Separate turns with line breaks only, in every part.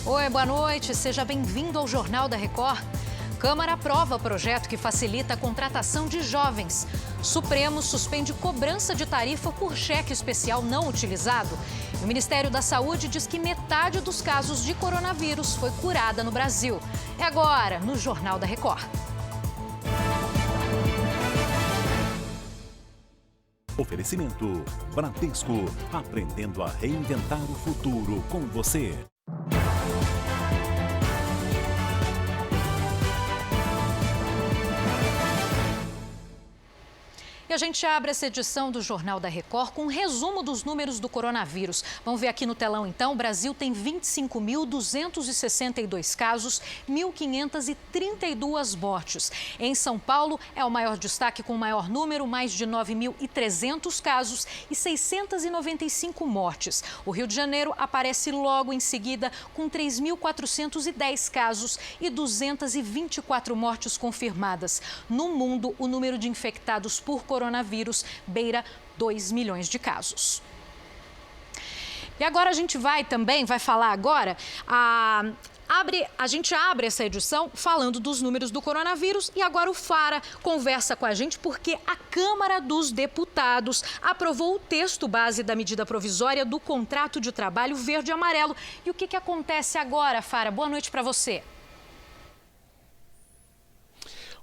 Oi, boa noite. Seja bem-vindo ao Jornal da Record. Câmara aprova projeto que facilita a contratação de jovens. Supremo suspende cobrança de tarifa por cheque especial não utilizado. E o Ministério da Saúde diz que metade dos casos de coronavírus foi curada no Brasil. É agora, no Jornal da Record.
Oferecimento Bradesco, aprendendo a reinventar o futuro com você.
E a gente abre essa edição do Jornal da Record com um resumo dos números do coronavírus. Vamos ver aqui no telão, então. O Brasil tem 25.262 casos, 1.532 mortes. Em São Paulo, é o maior destaque com o maior número, mais de 9.300 casos e 695 mortes. O Rio de Janeiro aparece logo em seguida com 3.410 casos e 224 mortes confirmadas. No mundo, o número de infectados por coronavírus beira 2 milhões de casos. E agora a gente vai falar agora, a gente abre essa edição falando dos números do coronavírus e agora o Fara conversa com a gente porque a Câmara dos Deputados aprovou o texto base da medida provisória do contrato de trabalho verde e amarelo. E o que acontece agora, Fara? Boa noite para você.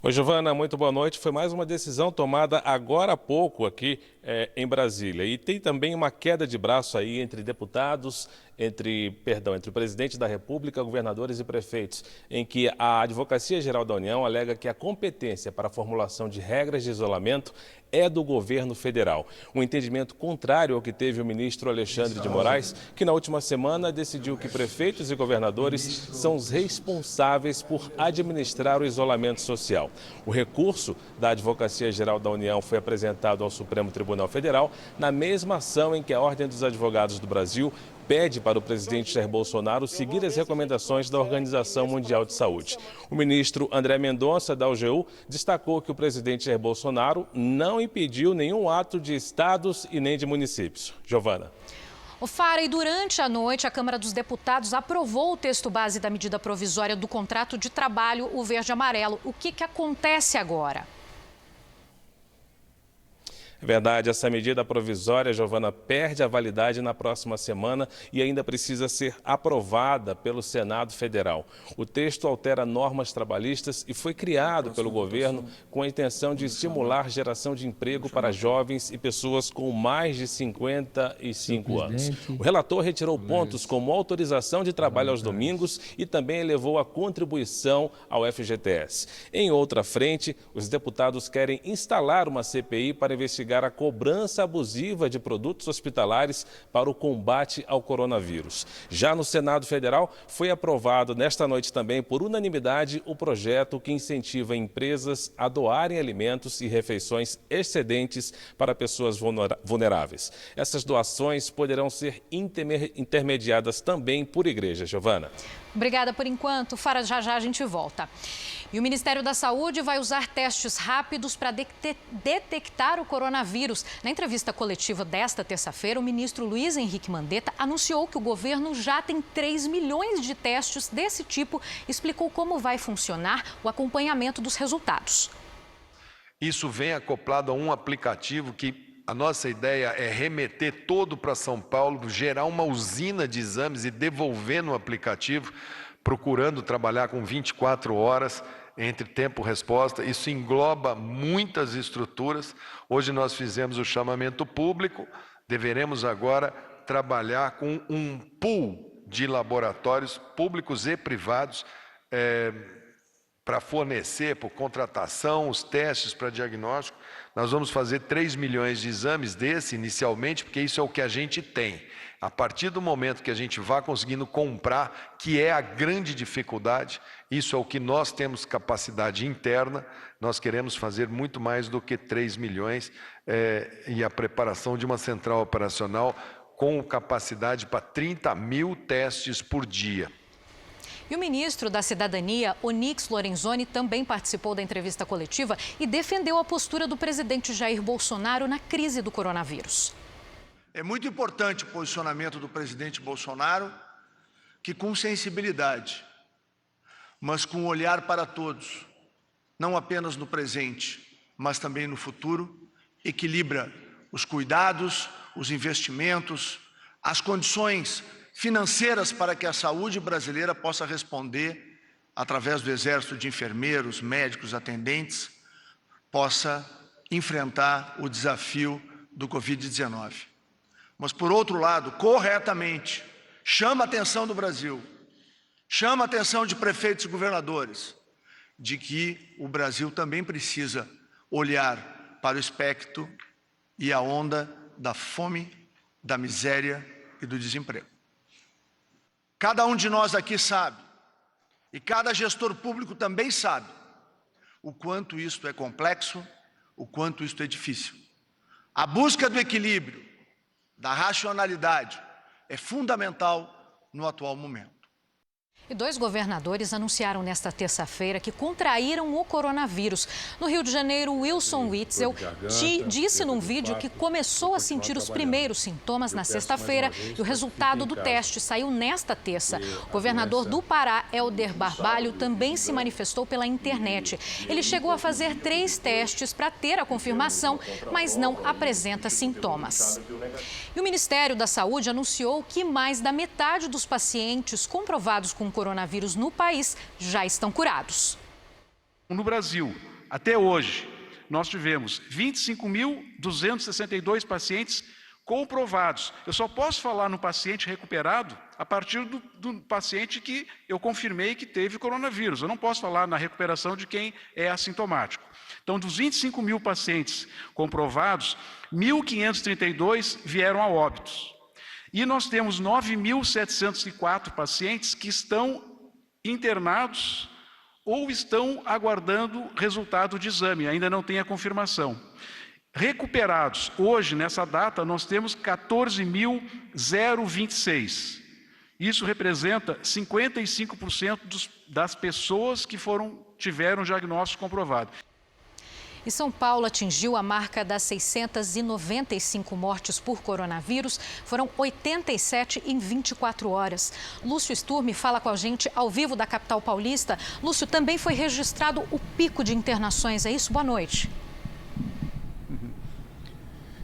Oi, Giovana, muito boa noite. Foi mais uma decisão tomada agora há pouco aqui em Brasília. E tem também uma queda de braço aí entre deputados, entre o presidente da República, governadores e prefeitos, em que a Advocacia Geral da União alega que a competência para a formulação de regras de isolamento é do governo federal. Um entendimento contrário ao que teve o ministro Alexandre de Moraes, que na última semana decidiu que prefeitos e governadores são os responsáveis por administrar o isolamento social. O recurso da Advocacia Geral da União foi apresentado ao Supremo Tribunal Federal na mesma ação em que a Ordem dos Advogados do Brasil pede para o presidente Jair Bolsonaro seguir as recomendações da Organização Mundial de Saúde. O ministro André Mendonça, da AGU, destacou que o presidente Jair Bolsonaro não impediu nenhum ato de estados e nem de municípios. Giovana.
O Fara, e durante a noite, a Câmara dos Deputados aprovou o texto base da medida provisória do contrato de trabalho, o verde e amarelo. O que acontece agora?
É verdade, essa medida provisória, Giovana, perde a validade na próxima semana e ainda precisa ser aprovada pelo Senado Federal. O texto altera normas trabalhistas e foi criado pelo governo com a intenção de estimular a geração de emprego para jovens e pessoas com mais de 55 anos. O relator retirou pontos como autorização de trabalho aos domingos e também elevou a contribuição ao FGTS. Em outra frente, os deputados querem instalar uma CPI para investigar a cobrança abusiva de produtos hospitalares para o combate ao coronavírus. Já no Senado Federal, foi aprovado nesta noite também, por unanimidade, o projeto que incentiva empresas a doarem alimentos e refeições excedentes para pessoas vulneráveis. Essas doações poderão ser intermediadas também por igrejas. Giovana.
Obrigada por enquanto. Fara, já a gente volta. E o Ministério da Saúde vai usar testes rápidos para detectar o coronavírus. Na entrevista coletiva desta terça-feira, o ministro Luiz Henrique Mandetta anunciou que o governo já tem 3 milhões de testes desse tipo e explicou como vai funcionar o acompanhamento dos resultados.
Isso vem acoplado a um aplicativo que a nossa ideia é remeter todo para São Paulo, gerar uma usina de exames e devolver no aplicativo, procurando trabalhar com 24 horas entre tempo e resposta. Isso engloba muitas estruturas. Hoje nós fizemos o chamamento público, deveremos agora trabalhar com um pool de laboratórios públicos e privados para fornecer, por contratação, os testes para diagnóstico. Nós vamos fazer 3 milhões de exames inicialmente, porque isso é o que a gente tem. A partir do momento que a gente vá conseguindo comprar, que é a grande dificuldade, isso é o que nós temos capacidade interna, nós queremos fazer muito mais do que 3 milhões e a preparação de uma central operacional com capacidade para 30 mil testes por dia.
E o ministro da Cidadania, Onyx Lorenzoni, também participou da entrevista coletiva e defendeu a postura do presidente Jair Bolsonaro na crise do coronavírus.
É muito importante o posicionamento do presidente Bolsonaro, que com sensibilidade, mas com um olhar para todos, não apenas no presente, mas também no futuro, equilibra os cuidados, os investimentos, as condições financeiras para que a saúde brasileira possa responder, através do exército de enfermeiros, médicos, atendentes, possa enfrentar o desafio do Covid-19. Mas, por outro lado, corretamente, chama a atenção do Brasil, chama a atenção de prefeitos e governadores, de que o Brasil também precisa olhar para o espectro e a onda da fome, da miséria e do desemprego. Cada um de nós aqui sabe, e cada gestor público também sabe, o quanto isto é complexo, o quanto isto é difícil. A busca do equilíbrio, da racionalidade, é fundamental no atual momento.
E 2 governadores anunciaram nesta terça-feira que contraíram o coronavírus. No Rio de Janeiro, Wilson Witzel disse num vídeo que começou a sentir os primeiros sintomas na sexta-feira e o resultado do teste saiu nesta terça. O governador do Pará, Helder Barbalho, também se manifestou pela internet. Ele chegou a fazer 3 testes para ter a confirmação, mas não apresenta sintomas. E o Ministério da Saúde anunciou que mais da metade dos pacientes comprovados com coronavírus no país já estão curados.
No Brasil, até hoje, nós tivemos 25.262 pacientes comprovados. Eu só posso falar no paciente recuperado a partir do paciente que eu confirmei que teve coronavírus. Eu não posso falar na recuperação de quem é assintomático. Então, dos 25 mil pacientes comprovados, 1.532 vieram a óbitos. E nós temos 9.704 pacientes que estão internados ou estão aguardando resultado de exame, ainda não tem a confirmação. Recuperados, hoje, nessa data, nós temos 14.026. Isso representa 55% das pessoas que tiveram diagnóstico comprovado.
E São Paulo atingiu a marca das 695 mortes por coronavírus. Foram 87 em 24 horas. Lúcio Sturmi fala com a gente ao vivo da capital paulista. Lúcio, também foi registrado o pico de internações, é isso? Boa noite.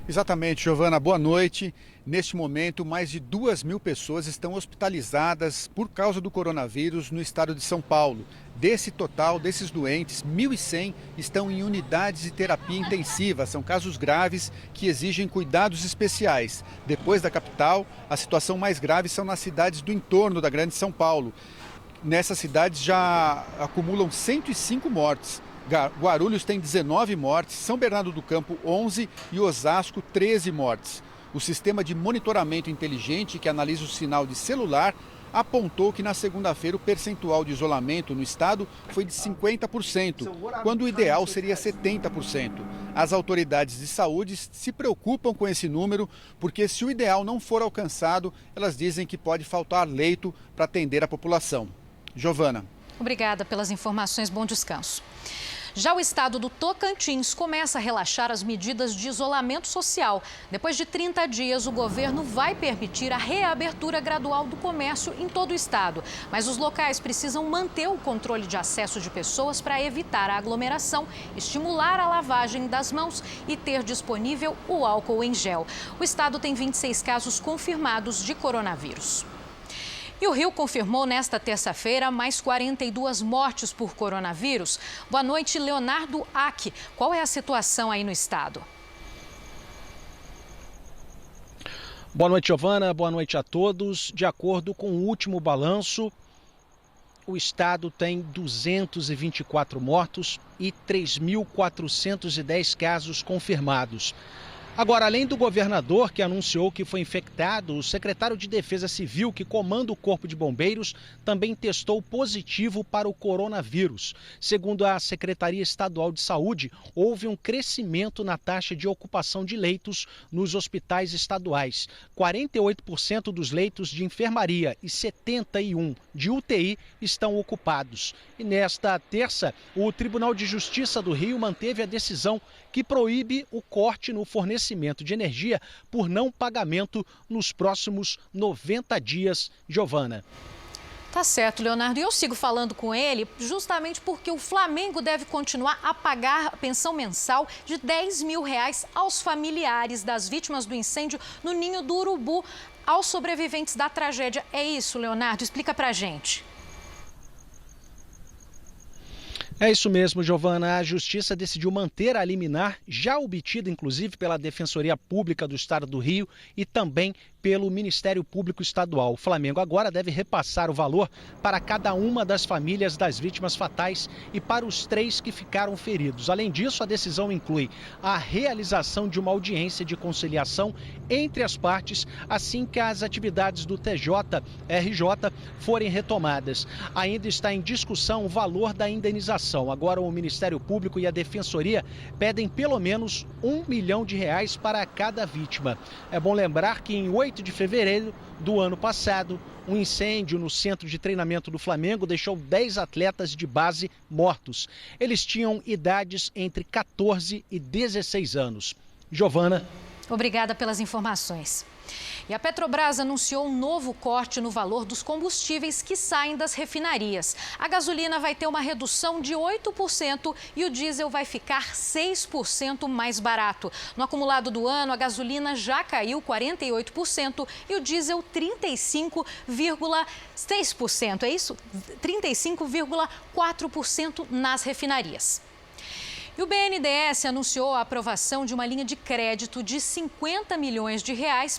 Exatamente, Giovana, boa noite. Neste momento, mais de 2.000 pessoas estão hospitalizadas por causa do coronavírus no estado de São Paulo. Desse total, desses doentes, 1.100 estão em unidades de terapia intensiva. São casos graves que exigem cuidados especiais. Depois da capital, a situação mais grave são nas cidades do entorno da Grande São Paulo. Nessas cidades já acumulam 105 mortes. Guarulhos tem 19 mortes, São Bernardo do Campo 11 e Osasco 13 mortes. O sistema de monitoramento inteligente que analisa o sinal de celular apontou que na segunda-feira o percentual de isolamento no estado foi de 50%, quando o ideal seria 70%. As autoridades de saúde se preocupam com esse número, porque se o ideal não for alcançado, elas dizem que pode faltar leito para atender a população. Giovana.
Obrigada pelas informações, bom descanso. Já o estado do Tocantins começa a relaxar as medidas de isolamento social. Depois de 30 dias, o governo vai permitir a reabertura gradual do comércio em todo o estado. Mas os locais precisam manter o controle de acesso de pessoas para evitar a aglomeração, estimular a lavagem das mãos e ter disponível o álcool em gel. O estado tem 26 casos confirmados de coronavírus. E o Rio confirmou nesta terça-feira mais 42 mortes por coronavírus. Boa noite, Leonardo Ack. Qual é a situação aí no estado?
Boa noite, Giovana. Boa noite a todos. De acordo com o último balanço, o estado tem 224 mortos e 3.410 casos confirmados. Agora, além do governador, que anunciou que foi infectado, o secretário de Defesa Civil, que comanda o Corpo de Bombeiros, também testou positivo para o coronavírus. Segundo a Secretaria Estadual de Saúde, houve um crescimento na taxa de ocupação de leitos nos hospitais estaduais. 48% dos leitos de enfermaria e 71% de UTI estão ocupados. E nesta terça, o Tribunal de Justiça do Rio manteve a decisão que proíbe o corte no fornecimento de energia por não pagamento nos próximos 90 dias. Giovana.
Tá certo, Leonardo. E eu sigo falando com ele justamente porque o Flamengo deve continuar a pagar a pensão mensal de R$10 mil aos familiares das vítimas do incêndio no Ninho do Urubu, aos sobreviventes da tragédia. É isso, Leonardo? Explica pra gente.
É isso mesmo, Giovana. A Justiça decidiu manter a liminar, já obtida inclusive pela Defensoria Pública do Estado do Rio e também pelo Ministério Público Estadual. O Flamengo agora deve repassar o valor para cada uma das famílias das vítimas fatais e para os 3 que ficaram feridos. Além disso, a decisão inclui a realização de uma audiência de conciliação entre as partes assim que as atividades do TJRJ forem retomadas. Ainda está em discussão o valor da indenização. Agora o Ministério Público e a Defensoria pedem pelo menos R$1 milhão para cada vítima. É bom lembrar que em 8 de fevereiro do ano passado, um incêndio no centro de treinamento do Flamengo deixou 10 atletas de base mortos. Eles tinham idades entre 14 e 16 anos. Giovana.
Obrigada pelas informações. E a Petrobras anunciou um novo corte no valor dos combustíveis que saem das refinarias. A gasolina vai ter uma redução de 8% e o diesel vai ficar 6% mais barato. No acumulado do ano, a gasolina já caiu 48% e o diesel 35,6%. É isso? 35,4% nas refinarias. E o BNDES anunciou a aprovação de uma linha de crédito de R$50 milhões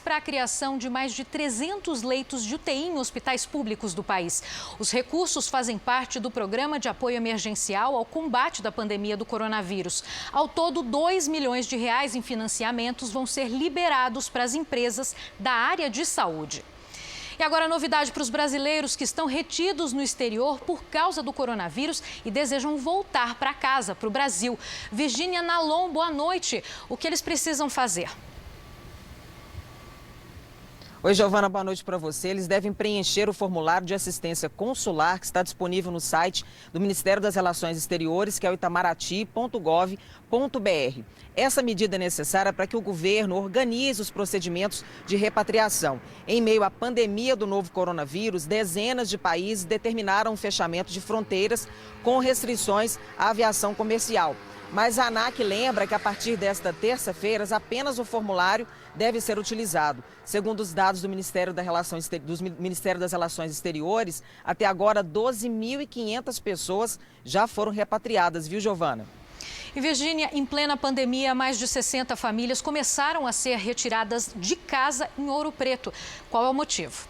para a criação de mais de 300 leitos de UTI em hospitais públicos do país. Os recursos fazem parte do Programa de Apoio Emergencial ao combate da pandemia do coronavírus. Ao todo, R$2 milhões em financiamentos vão ser liberados para as empresas da área de saúde. E agora a novidade para os brasileiros que estão retidos no exterior por causa do coronavírus e desejam voltar para casa, para o Brasil. Virgínia Nalon, boa noite. O que eles precisam fazer?
Oi, Giovana, boa noite para você. Eles devem preencher o formulário de assistência consular que está disponível no site do Ministério das Relações Exteriores, que é o itamaraty.gov.br. Essa medida é necessária para que o governo organize os procedimentos de repatriação. Em meio à pandemia do novo coronavírus, dezenas de países determinaram o fechamento de fronteiras com restrições à aviação comercial. Mas a ANAC lembra que a partir desta terça-feira, apenas o formulário deve ser utilizado. Segundo os dados do Ministério das Relações Exteriores, até agora 12.500 pessoas já foram repatriadas, viu, Giovana?
E Virgínia, em plena pandemia, mais de 60 famílias começaram a ser retiradas de casa em Ouro Preto. Qual é o motivo?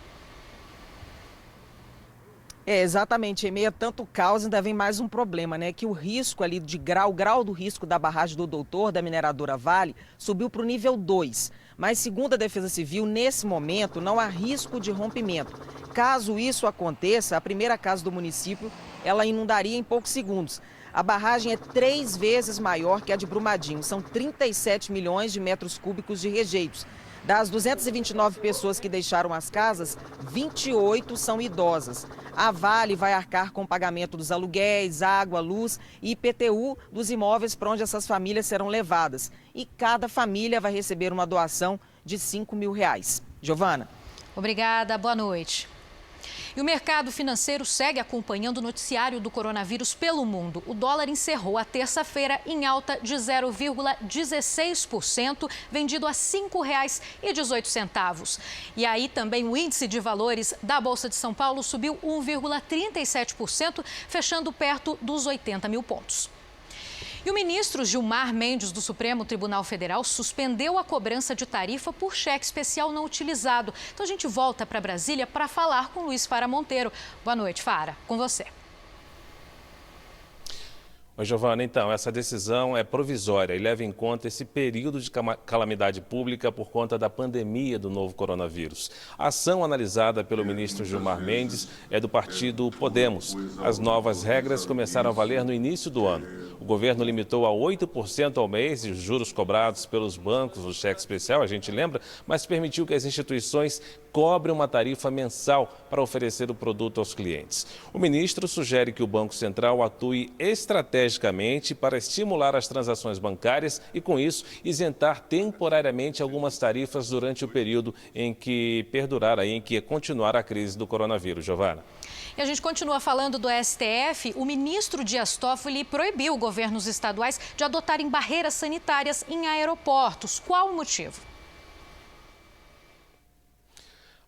Exatamente, em meio a tanto caos ainda vem mais um problema, né? Que o risco ali o grau do risco da barragem do Doutor, da mineradora Vale, subiu para o nível 2. Mas segundo a Defesa Civil, nesse momento não há risco de rompimento. Caso isso aconteça, a primeira casa do município, ela inundaria em poucos segundos. A barragem é 3 vezes maior que a de Brumadinho, são 37 milhões de metros cúbicos de rejeitos. Das 229 pessoas que deixaram as casas, 28 são idosas. A Vale vai arcar com o pagamento dos aluguéis, água, luz e IPTU dos imóveis para onde essas famílias serão levadas. E cada família vai receber uma doação de R$5 mil. Giovana.
Obrigada, boa noite. E o mercado financeiro segue acompanhando o noticiário do coronavírus pelo mundo. O dólar encerrou a terça-feira em alta de 0,16%, vendido a R$ 5,18. E aí também o índice de valores da Bolsa de São Paulo subiu 1,37%, fechando perto dos 80 mil pontos. E o ministro Gilmar Mendes, do Supremo Tribunal Federal, suspendeu a cobrança de tarifa por cheque especial não utilizado. Então a gente volta para Brasília para falar com Luiz Fara Monteiro. Boa noite, Fara. Com você.
Oi, Giovana, então, essa decisão é provisória e leva em conta esse período de calamidade pública por conta da pandemia do novo coronavírus. A ação analisada pelo ministro Gilmar Mendes é do partido Podemos. As novas regras começaram a valer no início do ano. O governo limitou a 8% ao mês os juros cobrados pelos bancos do cheque especial, a gente lembra, mas permitiu que as instituições cobrem uma tarifa mensal para oferecer o produto aos clientes. O ministro sugere que o Banco Central atue estrategicamente para estimular as transações bancárias e, com isso, isentar temporariamente algumas tarifas durante o período em que perdurar, em que continuar a crise do coronavírus. Giovana.
E a gente continua falando do STF. O ministro Dias Toffoli proibiu governos estaduais de adotarem barreiras sanitárias em aeroportos. Qual o motivo?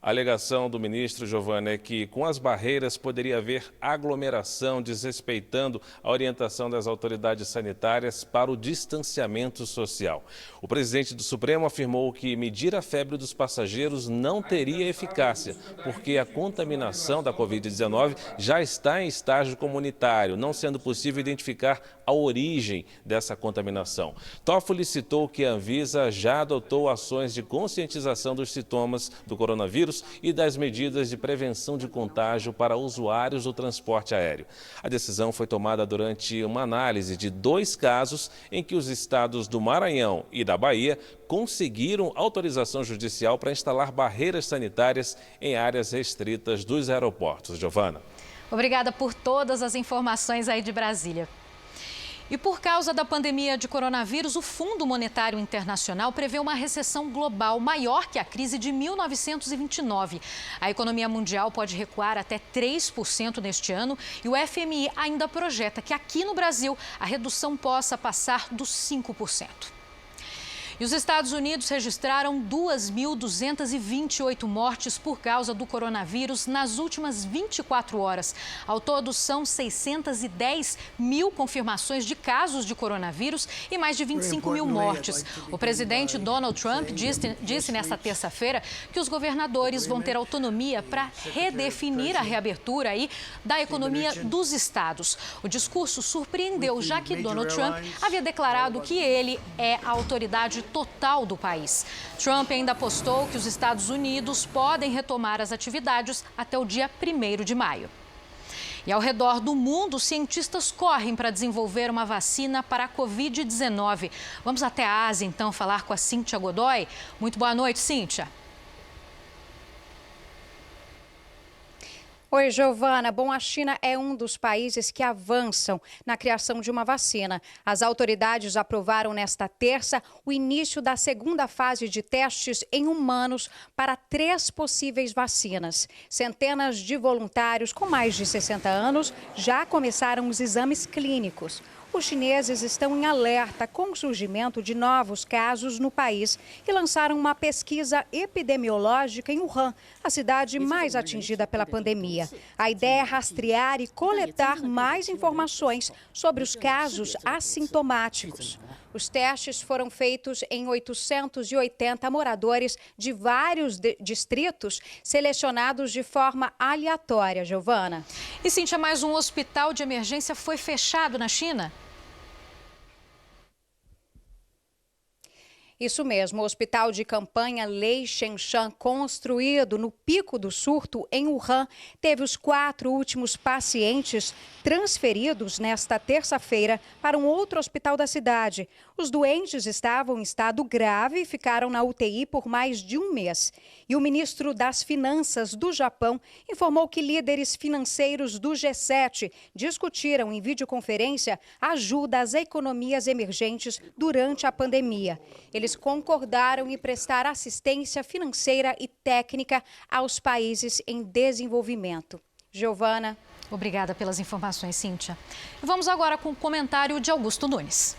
A alegação do ministro, Giovana, é que com as barreiras poderia haver aglomeração, desrespeitando a orientação das autoridades sanitárias para o distanciamento social. O presidente do Supremo afirmou que medir a febre dos passageiros não teria eficácia, porque a contaminação da Covid-19 já está em estágio comunitário, não sendo possível identificar a origem dessa contaminação. Toffoli citou que a Anvisa já adotou ações de conscientização dos sintomas do coronavírus e das medidas de prevenção de contágio para usuários do transporte aéreo. A decisão foi tomada durante uma análise de 2 casos em que os estados do Maranhão e da Bahia conseguiram autorização judicial para instalar barreiras sanitárias em áreas restritas dos aeroportos. Giovana.
Obrigada por todas as informações aí de Brasília. E por causa da pandemia de coronavírus, o Fundo Monetário Internacional prevê uma recessão global maior que a crise de 1929. A economia mundial pode recuar até 3% neste ano e o FMI ainda projeta que aqui no Brasil a redução possa passar dos 5%. E os Estados Unidos registraram 2.228 mortes por causa do coronavírus nas últimas 24 horas. Ao todo, são 610 mil confirmações de casos de coronavírus e mais de 25 mil mortes. O presidente Donald Trump disse nesta terça-feira que os governadores vão ter autonomia para redefinir a reabertura da economia dos estados. O discurso surpreendeu, já que Donald Trump havia declarado que ele é a autoridade total do país. Trump ainda apostou que os Estados Unidos podem retomar as atividades até o dia 1º de maio. E ao redor do mundo, cientistas correm para desenvolver uma vacina para a Covid-19. Vamos até a Ásia, então, falar com a Cíntia Godoy. Muito boa noite, Cíntia.
Oi, Giovana. Bom, a China é um dos países que avançam na criação de uma vacina. As autoridades aprovaram nesta terça o início da segunda fase de testes em humanos para 3 possíveis vacinas. Centenas de voluntários com mais de 60 anos já começaram os exames clínicos. Os chineses estão em alerta com o surgimento de novos casos no país e lançaram uma pesquisa epidemiológica em Wuhan, a cidade mais atingida pela pandemia. A ideia é rastrear e coletar mais informações sobre os casos assintomáticos. Os testes foram feitos em 880 moradores de vários distritos, selecionados de forma aleatória, Giovana.
E, Cíntia, mais um hospital de emergência foi fechado na China?
Isso mesmo, o hospital de campanha Lei Shenshan, construído no pico do surto em Wuhan, teve os 4 últimos pacientes transferidos nesta terça-feira para um outro hospital da cidade. Os doentes estavam em estado grave e ficaram na UTI por mais de um mês. E o ministro das Finanças do Japão informou que líderes financeiros do G7 discutiram em videoconferência ajuda às economias emergentes durante a pandemia. Eles concordaram em prestar assistência financeira e técnica aos países em desenvolvimento. Giovana.
Obrigada pelas informações, Cíntia. Vamos agora com o comentário de Augusto Nunes.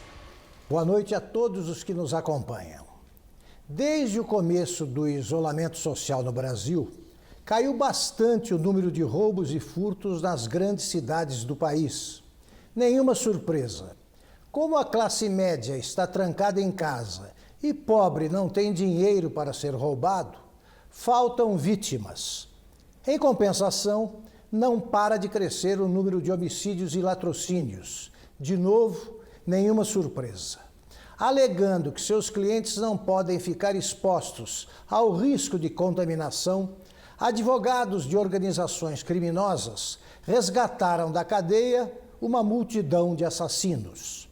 Boa noite a todos os que nos acompanham. Desde o começo do isolamento social no Brasil, caiu bastante o número de roubos e furtos nas grandes cidades do país. Nenhuma surpresa. Como a classe média está trancada em casa e pobre não tem dinheiro para ser roubado, faltam vítimas. Em compensação, não para de crescer o número de homicídios e latrocínios. De novo, nenhuma surpresa. Alegando que seus clientes não podem ficar expostos ao risco de contaminação, advogados de organizações criminosas resgataram da cadeia uma multidão de assassinos.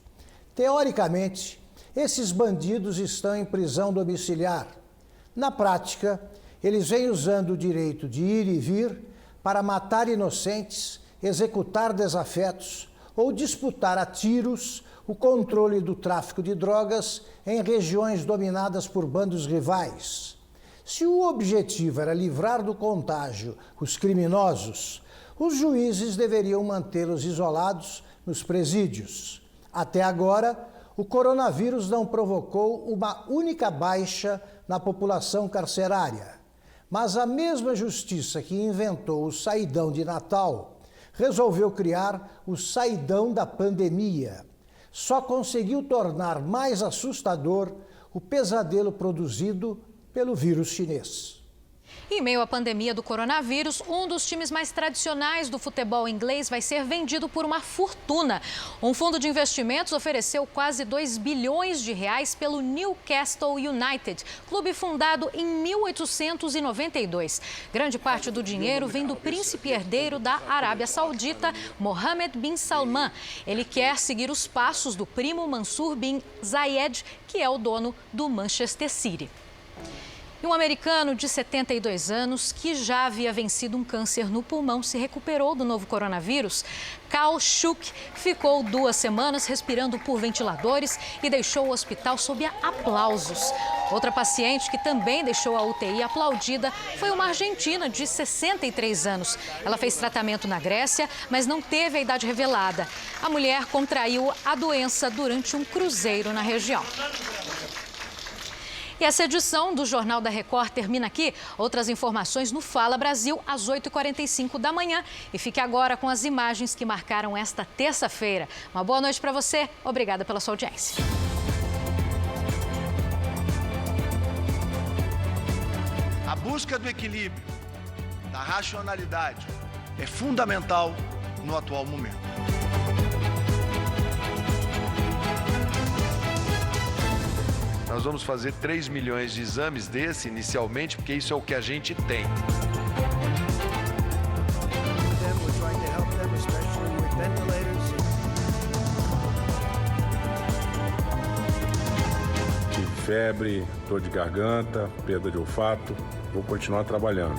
Teoricamente, esses bandidos estão em prisão domiciliar. Na prática, eles vêm usando o direito de ir e vir para matar inocentes, executar desafetos ou disputar a tiros o controle do tráfico de drogas em regiões dominadas por bandos rivais. Se o objetivo era livrar do contágio os criminosos, os juízes deveriam mantê-los isolados nos presídios. Até agora, o coronavírus não provocou uma única baixa na população carcerária. Mas a mesma justiça que inventou o saidão de Natal resolveu criar o saidão da pandemia. Só conseguiu tornar mais assustador o pesadelo produzido pelo vírus chinês.
Em meio à pandemia do coronavírus, um dos times mais tradicionais do futebol inglês vai ser vendido por uma fortuna. Um fundo de investimentos ofereceu quase 2 bilhões de reais pelo Newcastle United, clube fundado em 1892. Grande parte do dinheiro vem do príncipe herdeiro da Arábia Saudita, Mohammed bin Salman. Ele quer seguir os passos do primo Mansur bin Zayed, que é o dono do Manchester City. E um americano de 72 anos, que já havia vencido um câncer no pulmão, se recuperou do novo coronavírus. Carl Schuck ficou 2 semanas respirando por ventiladores e deixou o hospital sob aplausos. Outra paciente que também deixou a UTI aplaudida foi uma argentina de 63 anos. Ela fez tratamento na Grécia, mas não teve a idade revelada. A mulher contraiu a doença durante um cruzeiro na região. E essa edição do Jornal da Record termina aqui. Outras informações no Fala Brasil, às 8h45 da manhã. E fique agora com as imagens que marcaram esta terça-feira. Uma boa noite para você. Obrigada pela sua audiência.
A busca do equilíbrio, da racionalidade, é fundamental no atual momento.
Nós vamos fazer 3 milhões de exames desse inicialmente, porque isso é o que a gente tem.
Tive febre, dor de garganta, perda de olfato. Vou continuar trabalhando.